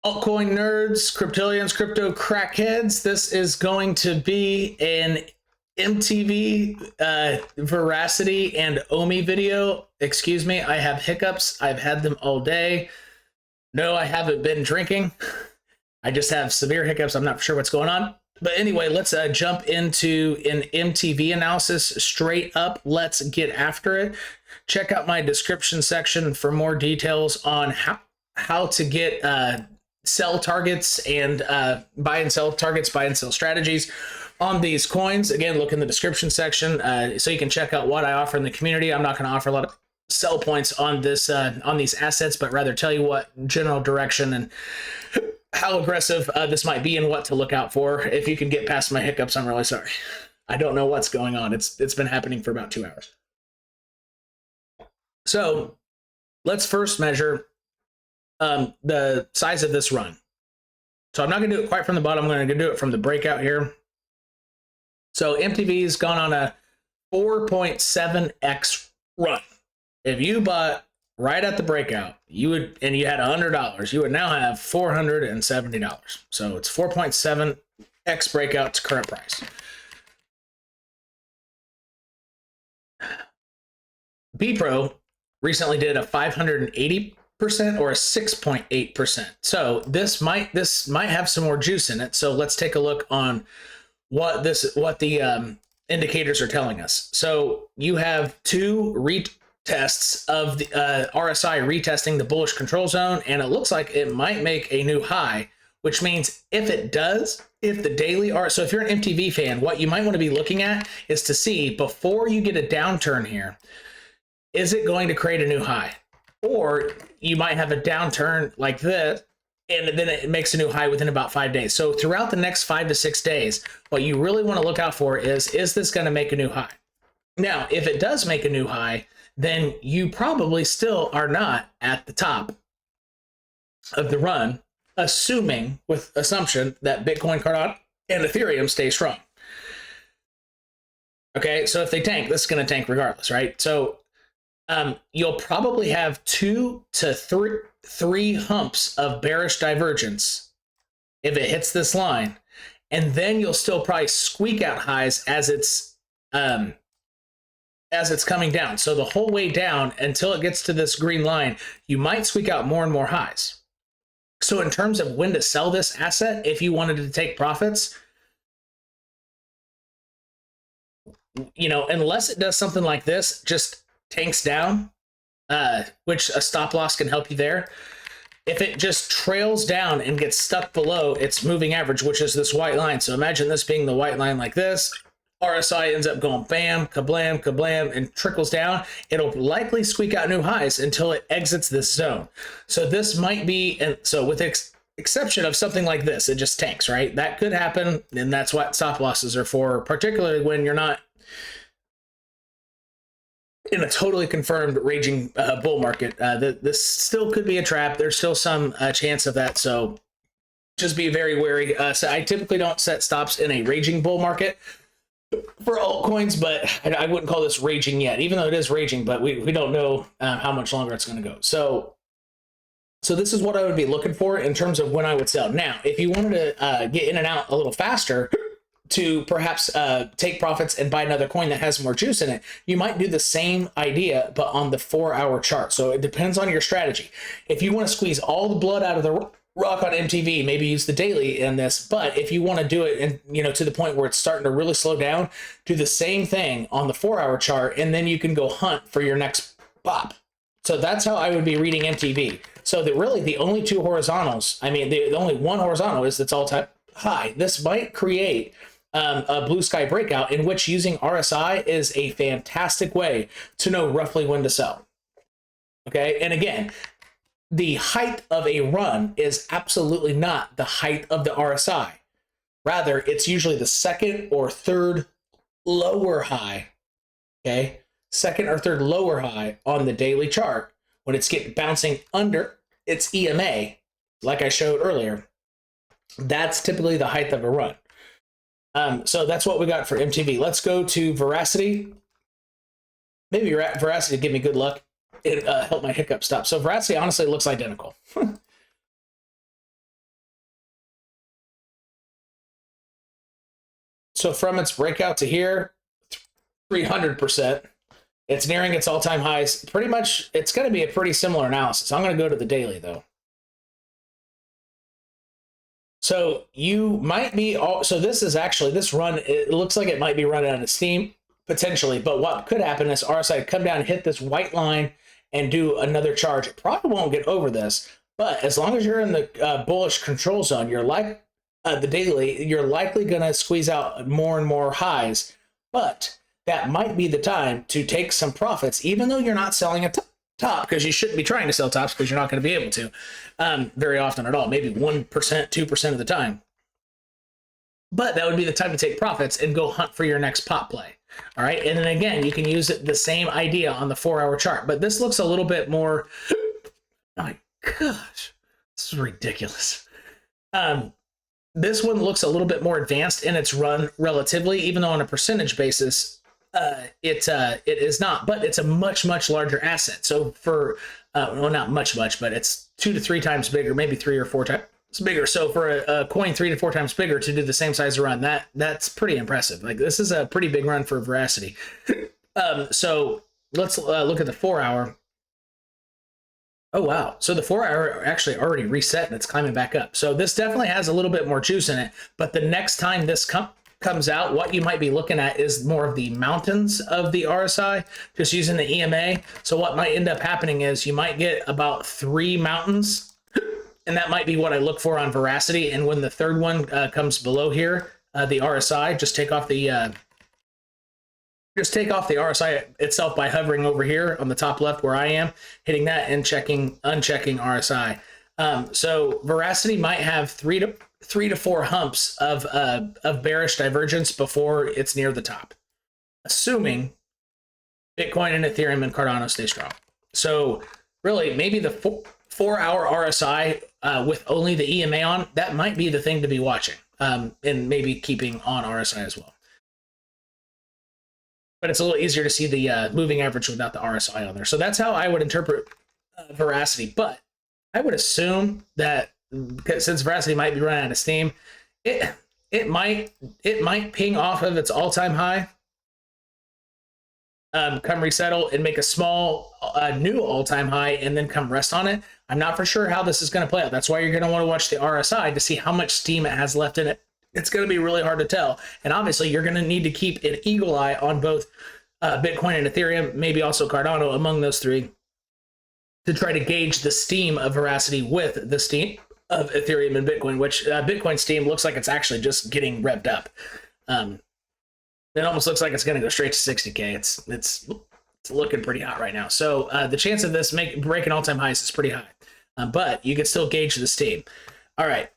Altcoin nerds, cryptilians, crypto crackheads. This is going to be an MTV Verasity and Omi video. Excuse me, I have hiccups. I've had them all day. No, I haven't been drinking. I just have severe hiccups. I'm not sure what's going on. But anyway, let's jump into an MTV analysis straight up. Let's get after it. Check out my description section for more details on how to get sell targets and buy and sell targets, buy and sell strategies on these coins. Again, look in the description section so you can check out what I offer in the community. I'm not going to offer a lot of sell points on this on these assets, but rather tell you what general direction and how aggressive this might be and what to look out for. If you can get past my hiccups, I'm really sorry. I don't know what's going on. It's been happening for about 2 hours. So let's first measure the size of this run. So I'm not going to do it quite from the bottom. I'm going to do it from the breakout here. So MTV's gone on a 4.7x run. If you bought right at the breakout, you would, and you had $100, you would now have $470. So it's 4.7x breakout to current price. BPro recently did a 580% or a 6.8%. So this might have some more juice in it. So let's take a look on what the indicators are telling us. So you have two retests of the RSI retesting the bullish control zone, and it looks like it might make a new high, which means if it does, if the daily so if you're an MTV fan, what you might want to be looking at is to see, before you get a downturn here, is it going to create a new high? Or you might have a downturn like this, and then it makes a new high within about 5 days. So throughout the next 5 to 6 days, what you really want to look out for is this going to make a new high? Now, if it does make a new high, then you probably still are not at the top of the run, with assumption that Bitcoin, Cardano, and Ethereum stay strong. Okay, so if they tank, this is going to tank regardless, right? So you'll probably have 2 to 3 humps of bearish divergence if it hits this line, and then you'll still probably squeak out highs as it's coming down. So the whole way down until it gets to this green line, you might squeak out more and more highs. So in terms of when to sell this asset, if you wanted to take profits, you know, unless it does something like this, just tanks down, which a stop loss can help you there. If it just trails down and gets stuck below its moving average, which is this white line. So imagine this being the white line like this. RSI ends up going bam, kablam, kablam, and trickles down. It'll likely squeak out new highs until it exits this zone. So this might be, and so with exception of something like this, it just tanks, right? That could happen, and that's what stop losses are for, particularly when you're not in a totally confirmed raging bull market. This still could be a trap. There's still some chance of that, so just be very wary. So I typically don't set stops in a raging bull market for altcoins, but I wouldn't call this raging yet, even though it is raging, but we don't know how much longer it's going to go. So this is what I would be looking for in terms of when I would sell. Now, if you wanted to get in and out a little faster to perhaps take profits and buy another coin that has more juice in it, you might do the same idea, but on the 4-hour chart. So it depends on your strategy. If you want to squeeze all the blood out of the rock on MTV, maybe use the daily in this. But if you want to do it, and you know, to the point where it's starting to really slow down, do the same thing on the 4-hour chart, and then you can go hunt for your next pop. So that's how I would be reading MTV. So that really the only two horizontals, I mean, the only one horizontal is its all-time high. This might create a blue sky breakout, in which using RSI is a fantastic way to know roughly when to sell. Okay, and again, the height of a run is absolutely not the height of the RSI. Rather, it's usually the second or third lower high, okay? Second or third lower high on the daily chart when it's bouncing under its EMA, like I showed earlier. That's typically the height of a run. So that's what we got for MTV. Let's go to Verasity. Maybe Verasity give me good luck. It helped my hiccup stop. So Verasity honestly looks identical. So from its breakout to here, 300%. It's nearing its all-time highs. Pretty much, it's going to be a pretty similar analysis. I'm going to go to the daily, though. So you might be, so this is actually, this run, it looks like it might be running out of steam, potentially. But what could happen is RSI come down, hit this white line, and do another charge. It probably won't get over this. But as long as you're in the bullish control zone, you're like the daily, you're likely going to squeeze out more and more highs. But that might be the time to take some profits, even though you're not selling a top, because you shouldn't be trying to sell tops because you're not going to be able to very often at all, maybe 1%, 2% of the time. But that would be the time to take profits and go hunt for your next pop play. All right. And then again, you can use the same idea on the 4-hour chart, but this looks a little bit more, my gosh, this is ridiculous. This one looks a little bit more advanced in its run relatively, even though on a percentage basis, it is not, but it's a much larger asset. So for well, not much, but it's 2 to 3 times bigger, maybe 3 or 4 times bigger. So for a coin 3 to 4 times bigger to do the same size run, that's pretty impressive. Like, this is a pretty big run for Verasity. So let's look at the 4-hour. Oh, wow. So the 4-hour actually already reset and it's climbing back up. So this definitely has a little bit more juice in it. But the next time this comes out, what you might be looking at is more of the mountains of the RSI, just using the EMA. So what might end up happening is you might get about 3 mountains, and that might be what I look for on Verasity. And when the third one comes below here, the RSI, just take off the RSI itself by hovering over here on the top left where I am, hitting that and unchecking RSI. So Verasity might have 3 to 4 humps of bearish divergence before it's near the top, assuming Bitcoin and Ethereum and Cardano stay strong. So really, maybe the 4-hour RSI with only the EMA on, that might be the thing to be watching, and maybe keeping on RSI as well. But it's a little easier to see the moving average without the RSI on there. So that's how I would interpret Verasity. But I would assume that since Verasity might be running out of steam, it might ping off of its all-time high, come resettle and make a small new all-time high, and then come rest on it. I'm not for sure how this is going to play out. That's why you're going to want to watch the RSI to see how much steam it has left in it. It's going to be really hard to tell. And obviously, you're going to need to keep an eagle eye on both Bitcoin and Ethereum, maybe also Cardano among those 3, to try to gauge the steam of Verasity with the steam of Ethereum and Bitcoin, which Bitcoin steam looks like it's actually just getting revved up. It almost looks like it's going to go straight to 60K. It's looking pretty hot right now. So the chance of this breaking all-time highs is pretty high, but you can still gauge the steam. All right.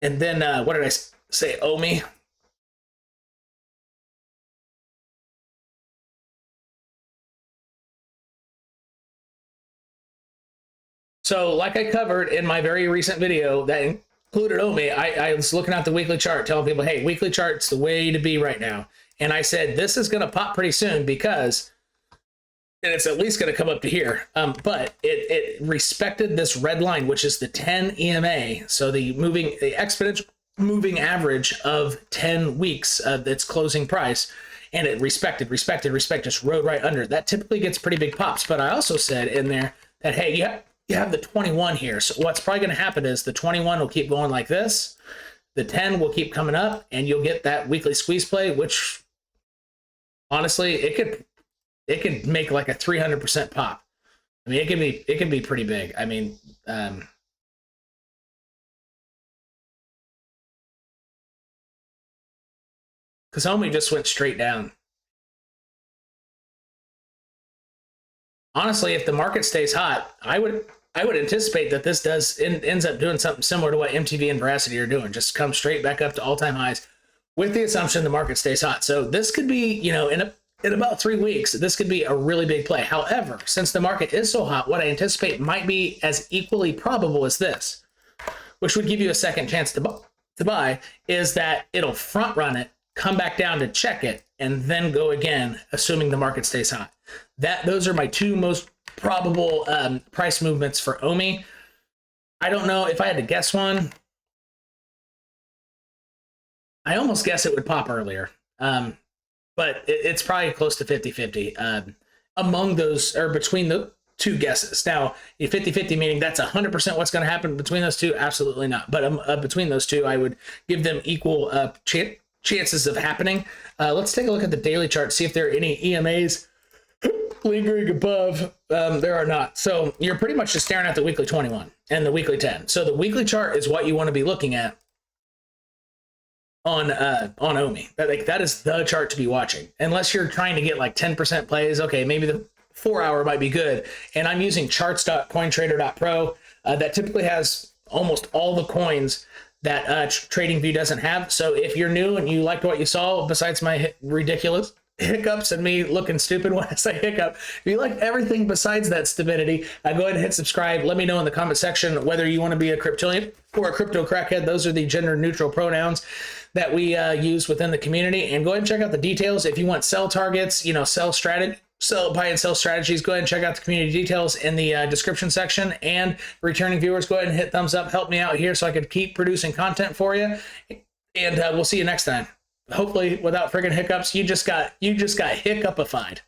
And then, what did I say? Omi. So like I covered in my very recent video that included Omi, I was looking at the weekly chart, telling people, hey, weekly chart's the way to be right now. And I said, this is going to pop pretty soon because, and it's at least going to come up to here. But it respected this red line, which is the 10 EMA. So the exponential moving average of 10 weeks of its closing price, and it respected, just rode right under. That typically gets pretty big pops. But I also said in there that, hey, you have the 21 here. So what's probably going to happen is the 21 will keep going like this. The 10 will keep coming up, and you'll get that weekly squeeze play, which honestly, it could make like a 300% pop. I mean, it can be pretty big. I mean, because Omi just went straight down. Honestly, if the market stays hot, I would anticipate that this ends up doing something similar to what MTV and Verasity are doing. Just come straight back up to all-time highs, with the assumption the market stays hot. So this could be, you know, in about 3 weeks, this could be a really big play. However, since the market is so hot, what I anticipate might be as equally probable as this, which would give you a second chance to buy, is that it'll front run it, come back down to check it, and then go again, assuming the market stays hot. Those are my 2 most probable price movements for Omi. I don't know if I had to guess one. I almost guess it would pop earlier. But it's probably close to 50-50 among those, or between the two guesses. Now, a 50-50 meaning that's 100% what's going to happen between those two? Absolutely not. But between those two, I would give them equal chances of happening. Let's take a look at the daily chart, see if there are any EMAs lingering above. There are not. So you're pretty much just staring at the weekly 21 and the weekly 10. So the weekly chart is what you want to be looking at on Omi. That is the chart to be watching, unless you're trying to get like 10% plays. Okay, maybe the 4 hour might be good. And I'm using charts.cointrader.pro. That typically has almost all the coins that TradingView doesn't have. So if you're new and you liked what you saw, besides my ridiculous hiccups and me looking stupid when I say hiccup, if you like everything besides that stupidity, go ahead and hit subscribe. Let me know in the comment section whether you want to be a Cryptilian or a crypto crackhead. Those are the gender neutral pronouns that we use within the community. And go ahead and check out the details. If you want sell targets, buy and sell strategies, go ahead and check out the community details in the description section. And returning viewers, go ahead and hit thumbs up. Help me out here so I can keep producing content for you. And we'll see you next time. Hopefully without friggin' hiccups. You just got hiccupified.